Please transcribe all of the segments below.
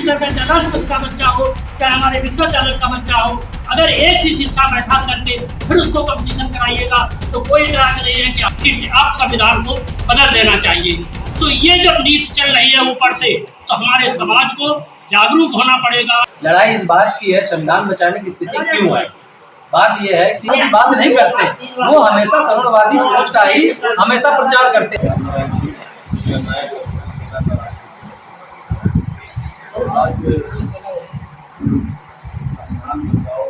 Computer का journalist का बच्चा हो, चाहे हमारे रिक्शा चालक का बच्चा हो, अगर एक सी शिक्षा बैठा करके फिर उसको कंपटीशन कराइएगा तो कोई इतराज नहीं है कि आप संविधान को बदल देना चाहिए। तो ये जब नीति चल रही है ऊपर से, तो हमारे समाज को जागरूक होना पड़ेगा। लड़ाई इस बात की है संविधान बचाने की स्थिति क्यों है। बात यह है कि वो बात नहीं करते, वो हमेशा सवर्णवादी सोच का ही हमेशा प्रचार करते हैं। आज संविधान बचाओ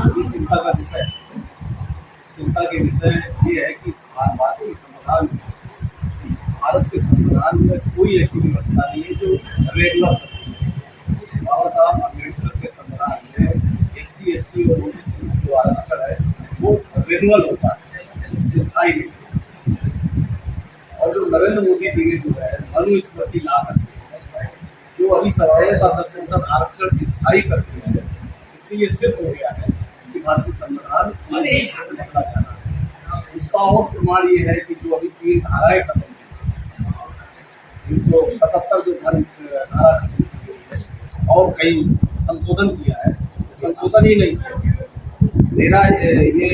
ये चिंता का विषय है। चिंता के विषय ये है कि भारतीय संविधान भारत के संविधान में कोई ऐसी व्यवस्था नहीं है जो रेगुलर बाबा साहब अम्बेडकर के संविधान में SC ST और OBC जो आरक्षण है वो रिन्यूअल होता है, स्थायी नहीं। और जो नरेंद्र मोदी जी ने जो है मनुस्मृति ला करके जो अभी सवर्णों का 10% आरक्षण स्थायी करके है, इससे ये सिद्ध हो गया है कि भारतीय संविधान से बदला जाना है। उसका और प्रमाण ये है कि जो अभी 3 धाराएं खत्म की, 377 जो धर्म धारा खत्म की गई है और कई संशोधन किया है, संशोधन ही नहीं किया। मेरा ये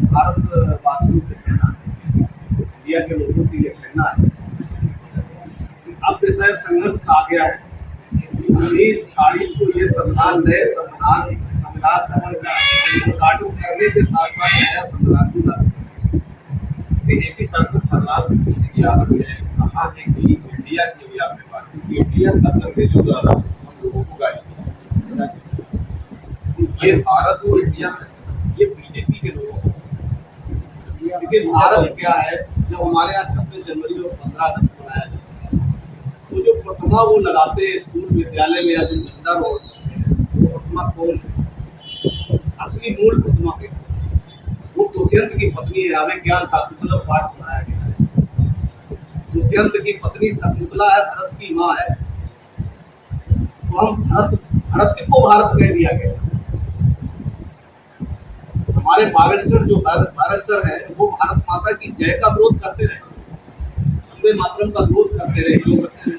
भारत वासियों से कहना है, इंडिया के लोगों से ये कहना है कि अब शायद संघर्ष आ गया है। 19 तारीख को ये संविधान नए संविधान भवन का उद्घाटन करने के साथ साथ नया संविधान भी बीजेपी सांसद प्रहलाद सिंह यादव ने कहा है कि इंडिया की भी आपने बात की, इंडिया सब अंग्रेजों द्वारा हम लोगों को गाया। ये भारत और इंडिया में ये बीजेपी के लोग हैं। देखिए भारत क्या है, जब हमारे यहाँ 26 जनवरी और 15 अगस्त मनाया जाता है तो जो प्रतिमा वो लगाते हैं स्कूल विद्यालय में या जो झंडा रोड वो प्रतिमा कौन है? असली मूल प्रतिमा के वो दुष्यंत की पत्नी है। हमें ज्ञान शाकुंतला पाठ बनाया गया है। दुष्यंत की पत्नी शकुंतला है, भरत की माँ है। तो हम भरत को भारत कह दिया गया। हमारे बैरिस्टर है वो भारत माता की जय का विरोध करते रहे, वंदे मातरम का विरोध करते रहे, क्यों करते रहे?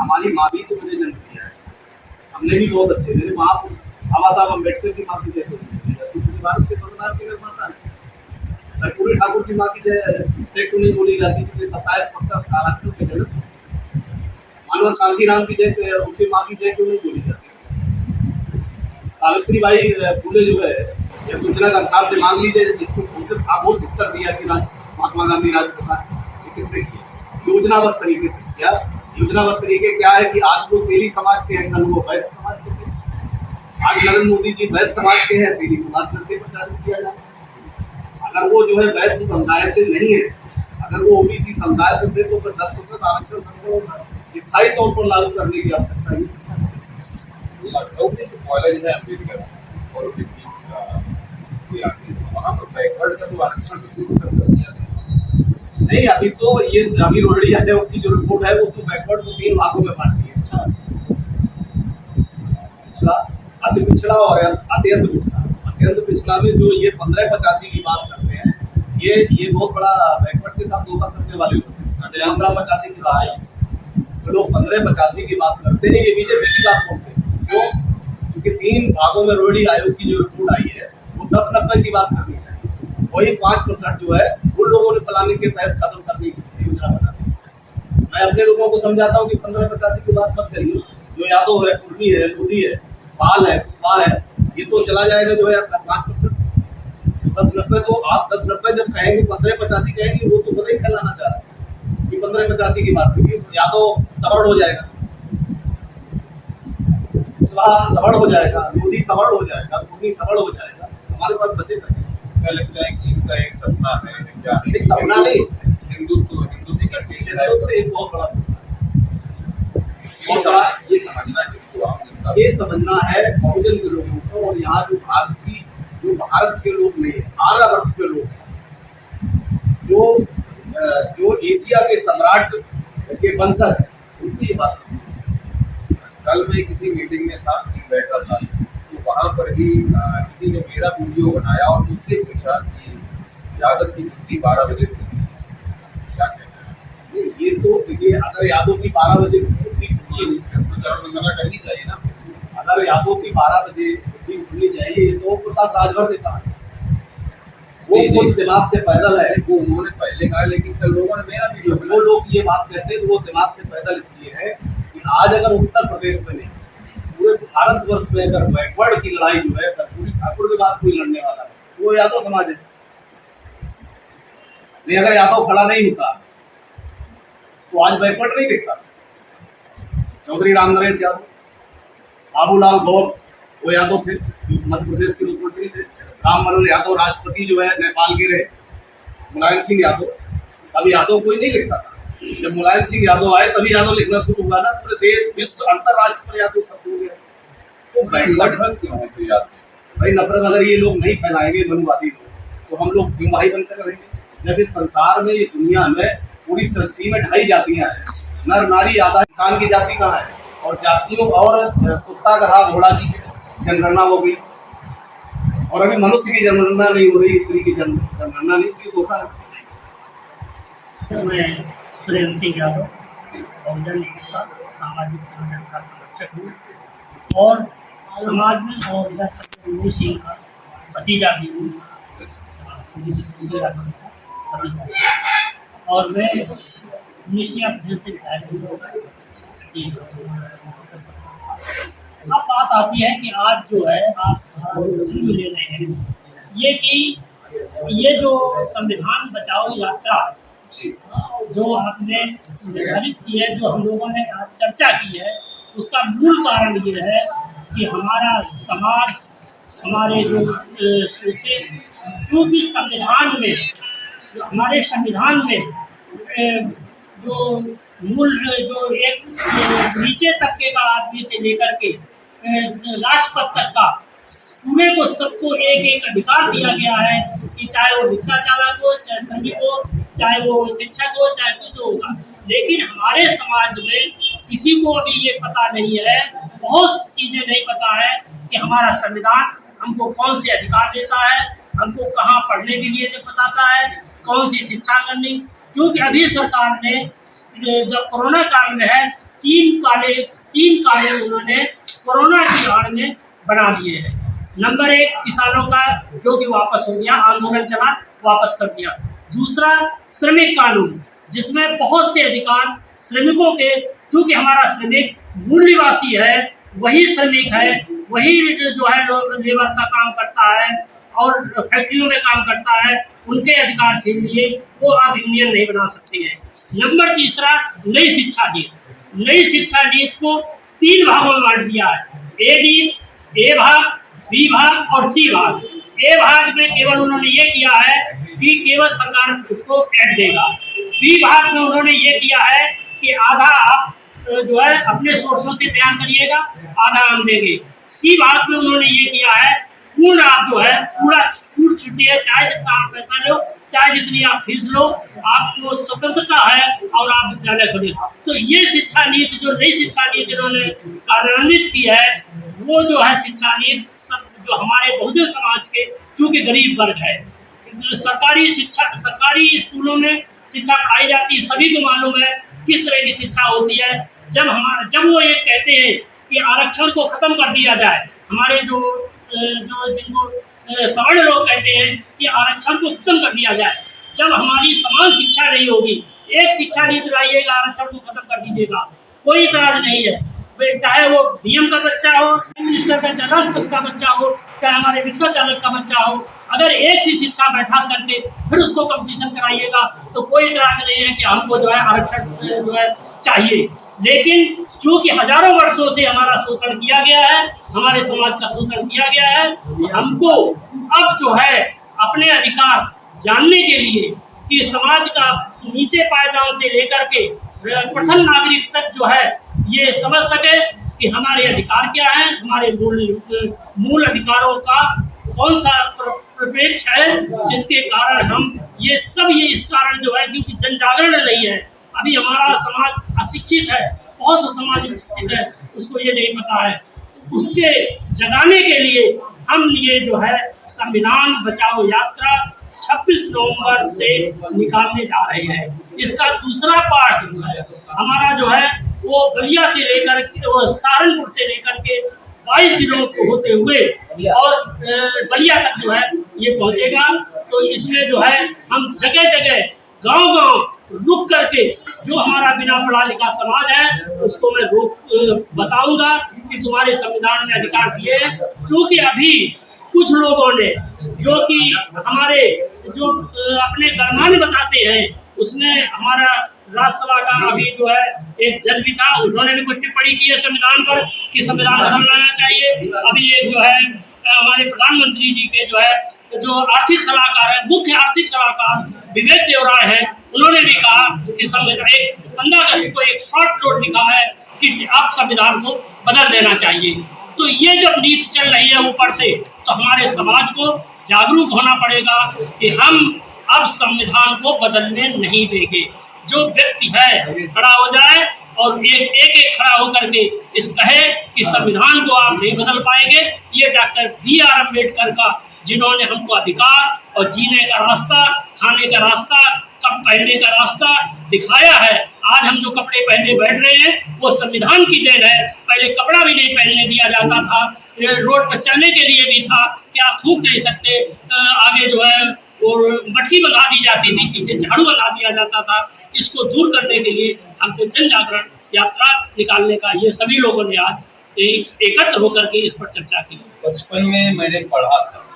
हमारी माँ भी तो मुझे जन्म दिया है, हमने भी बहुत अच्छे, मेरे महापुरुष बाबा साहब अम्बेडकर की माँ की जय क्योंकि भारत के संविधान के निर्माता है। कर्पूरी ठाकुर की माँ की जय क्यों नहीं बोली जाती क्योंकि 27% आरक्षण के जन्म। मानव कांशीराम की जय उनकी माँ की जय क्यों नहीं बोली जाती? सावित्रीबाई फुले जो है ये सूचना का अधिकार से मांग लीजिए, जिसको घोषित कर दिया कि महात्मा गांधी राजपिता है, ये किसने किया? योजनाबद्ध तरीके से किया। योजनाबद्ध तरीके क्या है कि आज वो तेली समाज के हैं, कल वो वैश्य समाज के थे। आज नरेंद्र मोदी जी वैश्य समाज के हैं, तेली समाज करके प्रचारित किया जाए। अगर वो जो है वैश्य समुदाय से नहीं है, अगर वो OBC समुदाय से थे तो फिर 10% आरक्षण संभव होगा। स्थायी तौर पर लागू करने की आवश्यकता नहीं है। लखनऊ में जो कॉलेज है अम्बेडकर और वहाँ पर बैकवर्ड का जो आरक्षण शुरू कर दिया गया। नहीं, अभी रोहिणी यादव की जो रिपोर्ट है वो तो बैकवर्ड को 3 भागों में बांट दी है। पिछड़ा, अति पिछड़ा और अत्यंत पिछड़ा। अत्यंत पिछड़ा में जो ये 1585 की बात करते हैं, ये बहुत बड़ा बैकवर्ड के साथ धोखा करने वाले लोग हैं। 1585 की बात तो लोग 1585 की बात करते हैं, ये बीजेपी की बात बोलते हैं। क्यों? क्योंकि 3 भागों में रोहिणी आयोग की जो रिपोर्ट आई है वो 1090 की बात करनी चाहिए। वही 5% जो है उन लोगों ने प्लानिंग के तहत खत्म करने की योजना बना दी। मैं अपने लोगों को समझाता हूँ कि 1585 की बात मत करिए। जो यादव है, कुर्मी है, मोदी है, पाल है, कुशवाहा है, ये तो चला जाएगा जो है आपका 5%। 1090 तो आप 1090 जब कहेंगे 1585 कहेंगे वो तो पता ही फैलाना चाह रहा है कि 1585 की बात करिए तो यादव सवर्ण हो जाएगा, कुशवाहा सवर्ण हो जाएगा, मोदी सवर्ण हो जाएगा, कुर्मी सवर्ण हो जाएगा, हमारे पास बचेगा। क्या लगता है कि इनका एक सपना है? क्या है? एक सपना नहीं, हिंदुत्व करके एक बहुत बड़ा ये समझना जिसको आप ये समझना है बहुजन के लोगों को। और यहाँ जो भारत के लोग नहीं, आर्यावर्त के लोग जो एशिया के सम्राट के वंशज है, उनकी ये बात समझ। कल मैं किसी मीटिंग में था, बैठा था, तो वहाँ पर भी किसी ने मेरा वीडियो बनाया और मुझसे पूछा कि यादव की छुट्टी 12 बजे थी, क्या कहना है? ये तो देखिए, अगर यादव की 12 बजे बुद्धि खुली, प्रचार वंदना करनी चाहिए ना। अगर यादव की 12 बजे बुद्धि खुलनी चाहिए, ये तो प्रकाश राजभर ने कहा, वो जी, जी। खुद दिमाग से पैदल है। वो उन्होंने पहले कहा, लेकिन कल लोगों ने मेरा भी जो लोग ये बात कहते हैं, तो वो दिमाग से पैदल इसलिए है कि आज अगर उत्तर प्रदेश में नहीं, पूरे भारतवर्ष में अगर बैकवर्ड की लड़ाई जो है, अगर पूरी ठाकुर के साथ कोई लड़ने वाला है, वो यादव समाज है। नहीं, अगर यादव खड़ा नहीं होता तो आज बैकवर्ड नहीं दिखता। चौधरी राम नरेश यादव, बाबूलाल गौर, वो यादव थे, जो मध्य प्रदेश के मुख्यमंत्री थे। राम मनोहर यादव राष्ट्रपति जो है नेपाल के रहे। मुलायम सिंह यादव, तभी यादव कोई नहीं लिखता था। जब मुलायम सिंह यादव आए तभी यादव लिखना शुरू हुआ ना, पूरे देश विश्व अंतरराष्ट्र पर यादव शब्द हो गया। तो बैकवर्ड नफरत क्यों है फिर यादव से? भाई, नफरत अगर ये लोग नहीं फैलाएंगे, मनुवादी लोग, तो हम लोग क्यों भाई बनकर रहेंगे? जब इस संसार में, ये दुनिया में, पूरी सृष्टि में 2.5 जातियां हैं, नर नारी, आधा इंसान की जाति कहाँ है? और जातियों और कुत्ता गधा घोड़ा की जनगणना हो गई, और अभी मनुष्य की जनगणना नहीं हो रही, स्त्री की जनगणना नहीं की। धोखा है। मैं सुरेंद्र सिंह यादव, बहुजन नेता, सामाजिक संगठन का संरक्षक हूँ और समाज में और इधर सत्येंद्र सिंह का भतीजा भी हूँ। और मैं निश्चय अपने से अब बात आती है कि आज जो है आप ले रहे हैं ये कि ये जो संविधान बचाओ यात्रा जो आपने निर्धारित की है, जो हम लोगों ने आज चर्चा की है, उसका मूल कारण ये है कि हमारा समाज, हमारे जो सोचे, जो भी संविधान में, जो हमारे संविधान में जो मूल, जो एक नीचे तबके का आदमी से लेकर के राष्ट्रपति तक का पूरे को सबको एक एक अधिकार दिया गया है कि चाहे वो रिक्शा चालक हो, चाहे सैनिक हो, चाहे वो शिक्षक हो, चाहे कुछ होगा। लेकिन हमारे समाज में किसी को अभी ये पता नहीं है, बहुत चीज़ें नहीं पता है कि हमारा संविधान हमको कौन से अधिकार देता है, हमको कहाँ पढ़ने के लिए बताता है, कौन सी शिक्षा करनी। क्योंकि अभी सरकार ने जब कोरोना काल में है, 3 काले उन्होंने कोरोना की आड़ में बना लिए हैं। नंबर 1 किसानों का, जो कि वापस हो गया, आंदोलन चला, वापस कर दिया। दूसरा श्रमिक कानून, जिसमें बहुत से अधिकार श्रमिकों के, क्योंकि हमारा श्रमिक मूल निवासी है, वही श्रमिक है, वही जो है लेबर का काम करता है और फैक्ट्रियों में काम करता है, उनके अधिकार छीन लिए, वो अब यूनियन नहीं बना सकते हैं। नंबर 3 नई शिक्षा नीति, नई शिक्षा नीति को 3 भागों में बांट दिया है। ए भाग, बी भाग और सी भाग। ए भाग में केवल उन्होंने ये किया है कि केवल सरकार उसको ऐड देगा। बी भाग में उन्होंने ये किया है कि आधा आप जो है अपने सोर्सों से तैयार करिएगा, आधा हम देंगे। सी भाग में उन्होंने ये किया है पूर्ण आप जो है पूर्ण छुट्टी है, चाहे जितना आप पैसा लो, चाहे जितनी आप फीस लो, आपको स्वतंत्रता है और आप विद्यालय खोले। तो ये शिक्षा नीति, जो नई शिक्षा नीति इन्होंने कार्यान्वित की है, वो जो है शिक्षा नीति सब जो हमारे बहुजन समाज के, चूँकि गरीब वर्ग है, सरकारी स्कूलों में शिक्षा पढ़ाई जाती है, सभी को मालूम है किस तरह की शिक्षा होती है। जब वो ये कहते हैं कि आरक्षण को खत्म कर दिया जाए, हमारे जो जिनको सवर्ण लोग कहते हैं कि आरक्षण को खत्म कर दिया जाए, जब हमारी समान शिक्षा नहीं होगी, एक शिक्षा नीति लाइएगा, आरक्षण को खत्म कर दीजिएगा, कोई इतराज नहीं है। चाहे वो डीएम का बच्चा हो, मिनिस्टर का, चाहे राष्ट्रपति का बच्चा हो, चाहे हमारे रिक्शा चालक का बच्चा हो, अगर एक सी शिक्षा बैठा करके फिर उसको कंपटीशन कराइएगा तो कोई इतराज नहीं है कि हमको जो है आरक्षण जो है चाहिए। लेकिन क्योंकि हजारों वर्षों से हमारा शोषण किया गया है, हमारे समाज का शोषण किया गया है, तो हमको अब जो है अपने अधिकार जानने के लिए कि समाज का नीचे पायदान से लेकर के प्रथम नागरिक तक जो है ये समझ सके कि हमारे अधिकार क्या है, हमारे मूल अधिकारों का कौन सा परिप्रेक्ष्य है, जिसके कारण हम ये इस कारण जो है, क्योंकि जन जागरण नहीं है, अभी हमारा समाज अशिक्षित है, बहुत सा समाज शिक्षित है, उसको ये नहीं पता है। तो उसके जगाने के लिए हम ये जो है संविधान बचाओ यात्रा 26 नवंबर से निकालने जा रहे हैं। इसका दूसरा पार्ट हमारा जो है वो बलिया से लेकर वो सहारनपुर से लेकर के 22 जिलों को होते हुए और बलिया तक जो है ये पहुंचेगा। तो इसमें जो है हम जगह जगह गांव-गांव रुक करके जो हमारा बिना पढ़ा लिखा समाज है उसको मैं बताऊंगा कि तुम्हारे संविधान में अधिकार दिए हैं। क्योंकि अभी कुछ लोगों ने जो कि हमारे जो अपने गणमान्य बताते हैं उसमें हमारा राज्यसभा का अभी जो है एक जज भी था, उन्होंने भी कुछ टिप्पणी की है संविधान पर कि संविधान बदल लेना चाहिए। अभी एक जो है हमारे प्रधानमंत्री जी के जो है जो आर्थिक सलाहकार है, मुख्य आर्थिक सलाहकार विवेक देवराय है, उन्होंने भी कहा कि संविधान 15 अगस्त को एक शॉर्ट नोट लिखा है कि आप संविधान को बदल देना चाहिए। तो ये जब नीति चल रही है ऊपर से तो हमारे समाज को जागरूक होना पड़ेगा कि हम अब संविधान को बदलने नहीं देंगे। जो व्यक्ति है खड़ा हो जाए और एक खड़ा होकर के इस कहे कि संविधान को आप नहीं बदल पाएंगे। ये डॉक्टर BR अम्बेडकर का जिन्होंने हमको अधिकार और जीने का रास्ता, खाने का रास्ता, कब पहनने का रास्ता दिखाया है। आज हम जो कपड़े पहने बैठ रहे हैं वो संविधान की देन है। पहले कपड़ा भी नहीं पहनने दिया जाता था, रोड पर चलने के लिए भी था कि आप थूक नहीं सकते, आगे जो है और मटकी बंधा दी जाती थी, पीछे झाड़ू बंधा दिया जाता था। इसको दूर करने के लिए हमको जन जागरण यात्रा निकालने का ये सभी लोगों ने आज एकत्र होकर के इस पर चर्चा की। बचपन में मैंने पढ़ा था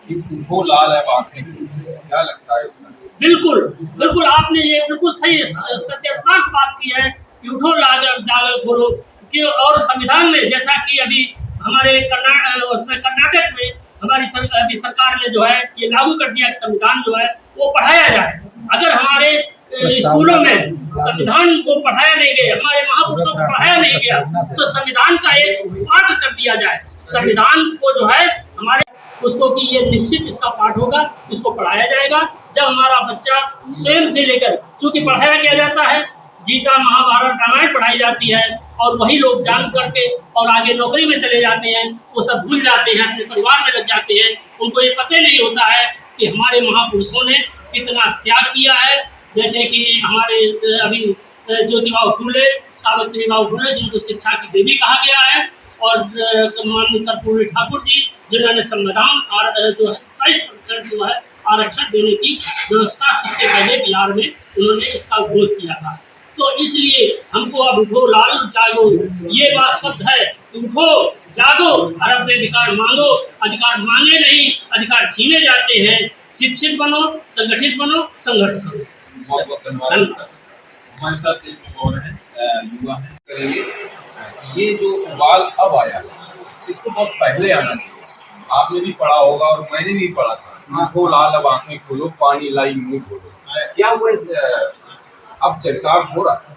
कि वो लाल है आंखें, क्या लगता है इसमें? बिल्कुल बिल्कुल, आपने ये बिल्कुल सही सचेतना से बात की है कि उठो जागो बोलो कि और संविधान में जैसा कि अभी हमारे कर्नाटक में हमारी अभी सरकार ने जो है ये लागू कर दिया कि संविधान जो है वो पढ़ाया जाए। अगर हमारे स्कूलों में संविधान को पढ़ाया नहीं गया, हमारे महापुरुषों को पढ़ाया नहीं गया तो संविधान का एक पाठ कर दिया जाए। संविधान को जो है हमारे उसको कि ये निश्चित इसका पाठ होगा, इसको पढ़ाया जाएगा। जब हमारा बच्चा स्वयं से लेकर, चूंकि पढ़ाया किया जाता है, गीता महाभारत रामायण पढ़ाई जाती है और वही लोग जान करके और आगे नौकरी में चले जाते हैं, वो सब भूल जाते हैं, अपने परिवार में लग जाते हैं। उनको ये पता नहीं होता है कि हमारे महापुरुषों ने कितना त्याग किया है। जैसे कि हमारे अभी ज्योतिबा फूले, सावित्रीबाई फूले जिनको शिक्षा की देवी कहा गया है, और माननीय कर्पूरी ठाकुर जी जिन्होंने संविधान जो है 27% जो है आरक्षण देने की व्यवस्था सबसे पहले बिहार में उन्होंने इसका घोष किया था। तो इसलिए हमको अब उठो लाल जागो, ये बात सत्य है। उठो जागो और अपने अधिकार मांगो। अधिकार मांगे नहीं, अधिकार छीने जाते हैं। शिक्षित बनो, संगठित बनो, संघर्ष करो। बहुत बहुत धन्यवाद। हमारे साथ एक और है युवा है, करेंगे ये जो उबाल अब आया इसको बहुत पहले आना चाहिए। आपने भी पढ़ा होगा और मैंने भी पढ़ा था, वो लाल अब आंखें खोलो, पानी लाई मुंह खोलो। क्या वो अब चरितार्थ हो रहा है?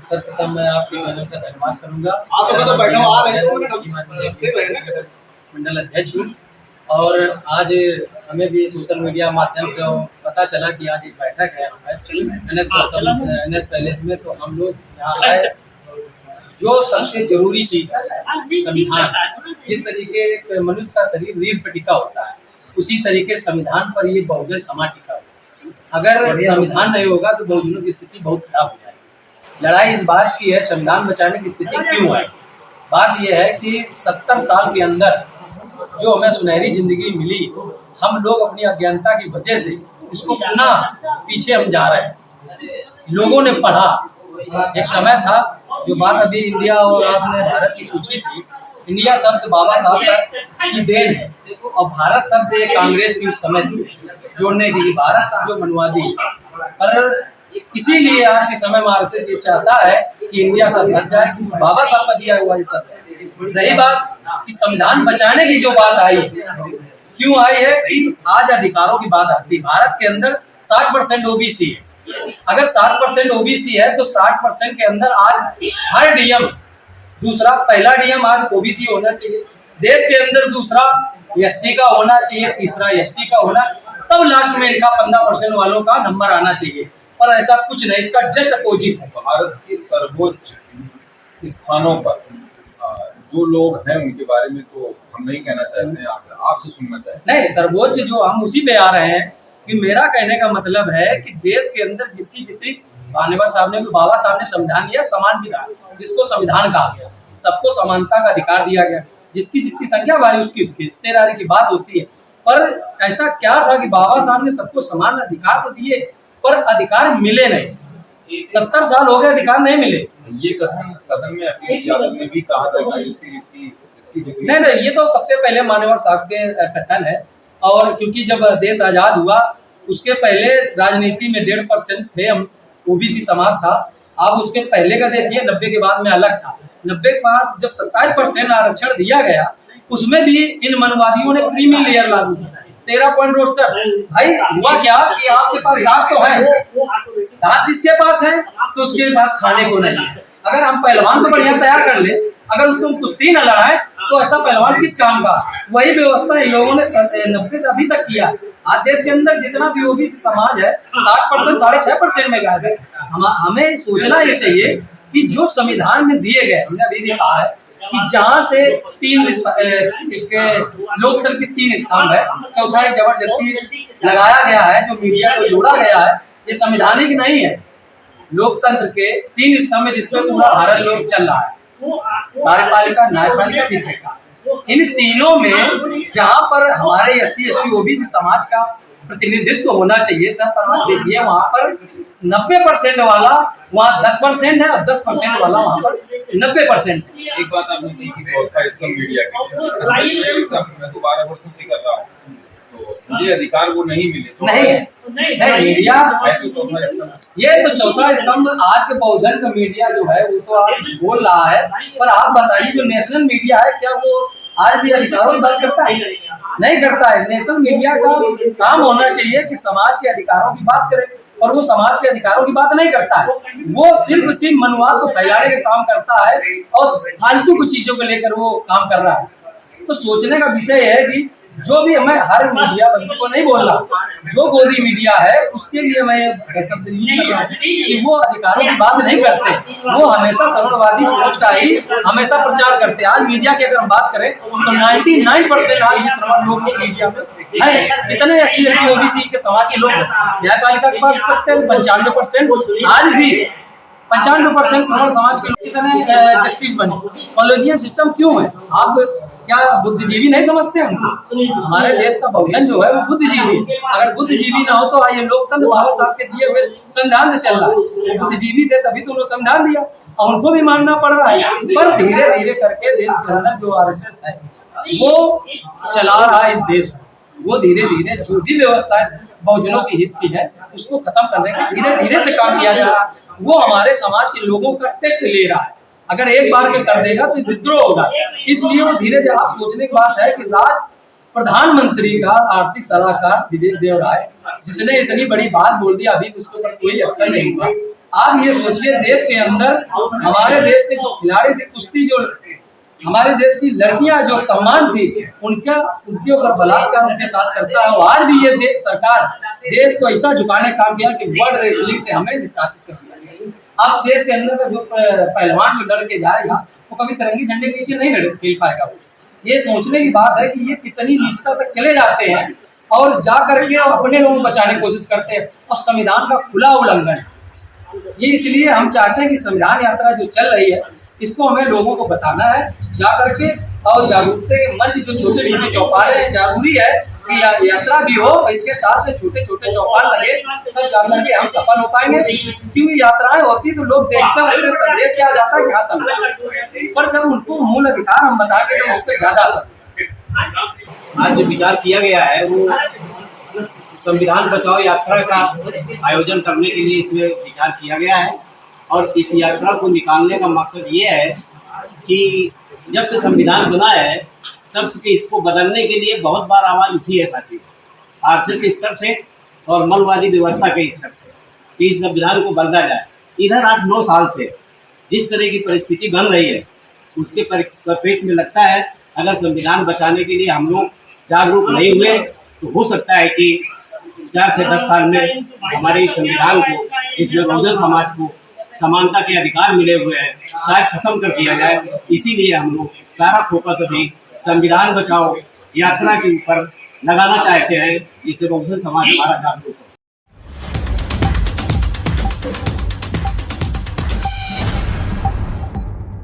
सर्वप्रथम मैं आपके चैनल से धन्यवाद करूंगा। मंडल अध्यक्ष हूँ और आज हमें भी सोशल मीडिया माध्यम से पता चला कि आज एक बैठक है NS पैलेस में। तो हम लोग यहाँ आए, जो सबसे जरूरी चीज है संविधान, जिस तरीके एक मनुष्य का शरीर रीढ़ पर टिका होता है उसी तरीके संविधान पर ये बहुजन समाज टिका होता है। अगर संविधान नहीं होगा तो बहुजनों की स्थिति बहुत खराब हो जाएगी। लड़ाई इस बात की है संविधान बचाने की स्थिति क्यों आई। बात यह है कि 70 साल के अंदर जो हमें सुनहरी जिंदगी मिली, हम लोग अपनी अज्ञानता की वजह से इसको पुनः पीछे हम जा रहे हैं। लोगों ने पढ़ा, एक समय था जो बात अभी इंडिया और आपने भारत की पूछी थी, इंडिया शब्द बाबा साहब की देन है और भारत शब्द एक कांग्रेस की उस समय जोड़ने की, भारत शब्द जो बनवा दी। पर इसीलिए आज के समय में RSS ये चाहता है कि इंडिया शब्द हट जाए, बाबा साहब का दिया हुआ ये शब्द। रही बात कि संविधान बचाने की जो बात आई, क्यों आई है कि आज अधिकारों की बात आती है। भारत के अंदर 60% OBC है। अगर 60% OBC है तो 60% के अंदर आज हर DM, दूसरा पहला DM आज OBC होना चाहिए, देश के अंदर दूसरा SC का होना चाहिए, तीसरा ST का होना, तब लास्ट में इनका 15% वालों का नंबर आना चाहिए। पर ऐसा कुछ नहीं, इसका जस्ट अपोजिट है। भारत के सर्वोच्च स्थानों पर जो लोग हैं उनके बारे में तो हम नहीं कहना चाहते हैं, आपसे सुनना चाहते हैं। नहीं, सर्वोच्च जो हम उसी पे आ रहे हैं कि मेरा कहने का मतलब है कि देश के अंदर जिसकी जितनी मान्यवर साहब ने, बाबा साहब ने संविधान दिया, समान अधिकार, जिसको संविधान कहा गया, सबको समानता का अधिकार दिया गया, जिसकी जितनी संख्या भारी उसकी उसकी इस्तेदारी की बात होती है। पर ऐसा क्या था कि बाबा साहब ने सबको समान अधिकार तो दिए, पर अधिकार मिले नहीं। 70 साल हो गए, अधिकार नहीं मिले। ये कथन सदन में अखिलेश यादव ने भी कहा था कि इसकी नहीं, ये तो सबसे पहले मान्यवर साहब के कथन है। और क्योंकि जब देश आजाद हुआ उसके पहले राजनीति में 1.5% थे हम, ओबीसी समाज था। अब उसके पहले का देखिए, 90 के बाद में अलग था। 90 के बाद जब 27% आरक्षण दिया गया, उसमें भी इन मनवादियों ने क्रीमी लेयर लागू किया, 13 पॉइंट रोस्टर। भाई हुआ क्या कि आपके पास दांत तो है, दांत जिसके पास है तो उसके पास खाने को नहीं है। अगर हम पहलवान तो बढ़िया तैयार कर ले, अगर उसको कुश्ती न लड़ाए तो ऐसा पहलवान किस काम का। वही व्यवस्था इन लोगों ने 90 से अभी तक किया। आज देश के अंदर जितना भी ओबीसी समाज है 60%, 6.5% में गया है। हमें सोचना ये चाहिए कि जो संविधान में दिए गए, हमने अभी भी कहा है कि जहाँ से इसके लोकतंत्र के 3 स्तंभ है, चौथा एक जबरदस्ती लगाया गया है, जो मीडिया को जोड़ा गया है, ये संवैधानिक नहीं है। लोकतंत्र के 3 स्तंभ में जिसमें पूरा भारत लोक चल रहा है, कार्यपालिका, न्यायपालिका, विधायिका। इन तीनों में जहाँ पर हमारे SC ST OBC समाज का प्रतिनिधित्व होना चाहिए था, पर आप देखिए वहाँ पर 90% वाला वहाँ 10% है, और 10% वाला वहाँ पर 90%। एक बात आपने कही कि चौथा स्तंभ मीडिया की, मैं तो 12 वर्षों से कर रहा हूँ, तो मुझे अधिकार वो नहीं मिले। नहीं मीडिया तो चौथा स्तंभ, ये तो चौथा स्तंभ आज के बहुजन का मीडिया जो है वो तो आज बोल रहा है, पर आप बताइए जो नेशनल मीडिया है क्या वो आज भी अधिकारों की बात करता है? नहीं करता है। नेशनल मीडिया का काम होना चाहिए कि समाज के अधिकारों की बात करे, और वो समाज के अधिकारों की बात नहीं करता है। वो सिर्फ मनवाद को फैलाने का काम करता है और फालतू की चीजों को लेकर वो काम कर रहा है। तो सोचने का विषय है कि जो भी, मैं हर मीडिया बंधु को नहीं बोल रहा, जो गोदी मीडिया है उसके लिए मैं शब्द यूज कर रहा हूँ कि वो अधिकारों की बात नहीं करते, वो हमेशा श्रवणवादी सोच का ही हमेशा प्रचार करते हैं। आज मीडिया की अगर हम बात करें तो 99% आज भी श्रवण लोग मीडिया में है। कितने SC ST OBC के समाज के लोग न्यायपालिका की बात करते हैं, 95% आज भी 95% श्रवण समाज के लोग कितने जस्टिस बने। कॉलेजियन सिस्टम क्यों है? आप क्या बुद्धिजीवी नहीं समझते हमको? हमारे देश का बहुजन जो है वो बुद्धिजीवी, अगर बुद्धिजीवी ना हो तो ये लोकतंत्र बाबा साहब के दिए हुए संविधान से चल रहा है। वो बुद्धिजीवी थे तभी तो उन्होंने संविधान दिया, और उनको भी मानना पड़ रहा है। पर धीरे धीरे करके देश के अंदर जो RSS है वो चला रहा है इस देश को, वो धीरे धीरे जो भी व्यवस्था है बहुजनों की हित की है उसको खत्म करने का धीरे धीरे से काम किया जा रहा है। वो हमारे समाज के लोगों का टेस्ट ले रहा है, अगर एक बार में कर देगा तो विद्रोह होगा। इसलिए वो धीरे धीरे, आप सोचने की बात है कि प्रधानमंत्री का आर्थिक सलाहकार विवेक देव राय, जिसने इतनी बड़ी बात बोल दी, अभी उसके ऊपर कोई एक्शन नहीं हुआ। आप ये सोचिए देश के अंदर हमारे देश के जो खिलाड़ी थे कुश्ती, जो हमारे देश की लड़कियां जो सम्मान थी, उनके ऊपर बलात्कार उनके साथ करता है। और आज भी ये सरकार देश को ऐसा झुकाने का काम किया कि वर्ल्ड रेसलिंग से हमें निष्कासित कर दिया। अब देश के अंदर का जो पहलवान जो लड़ के जाएगा वो कभी तिरंगे झंडे के नीचे नहीं खेल पाएगा। ये सोचने की बात है कि ये कितनी निष्ठा तक चले जाते हैं और जा करके अपने लोगों को बचाने की कोशिश करते हैं, और संविधान का खुला उल्लंघन। ये इसलिए हम चाहते हैं कि संविधान यात्रा जो चल रही है इसको हमें लोगों को बताना है जा करके, और जागरूकता के मंच जो छोटे छोटे चौपाल है, जरूरी है कि यात्रा भी हो, इसके साथ छोटे छोटे चौपाल लगे, तब जाकर के हम सफल हो पाएंगे। क्योंकि यात्राएं होती तो लोग देखते हैं, उससे संदेश क्या जाता है, क्या समझ, पर जब उनको मूल अधिकार हम बता के तो उस पर ज्यादा असर। आज जो विचार किया गया है वो संविधान बचाओ यात्रा का आयोजन करने के लिए इसमें विचार किया गया है, और इस यात्रा को निकालने का मकसद ये है कि जब से संविधान बना है तब से इसको बदलने के लिए बहुत बार आवाज़ उठी है साथी, RSS स्तर से और मनवादी व्यवस्था के स्तर से, कि इस संविधान को बदला जाए। इधर 8-9 साल से जिस तरह की परिस्थिति बन रही है उसके परिप्रेक्ष्य में लगता है अगर संविधान बचाने के लिए हम लोग जागरूक नहीं हुए तो हो सकता है कि 4 से 10 साल में हमारे इस संविधान को, इस बहुजन समाज को समानता के अधिकार मिले हुए हैं, शायद खत्म कर दिया जाए। इसीलिए हम लोग सारा फोकस अभी संविधान बचाओ यात्रा के ऊपर लगाना चाहते हैं, जिससे बहुजन समाज हमारा जागरूक हो।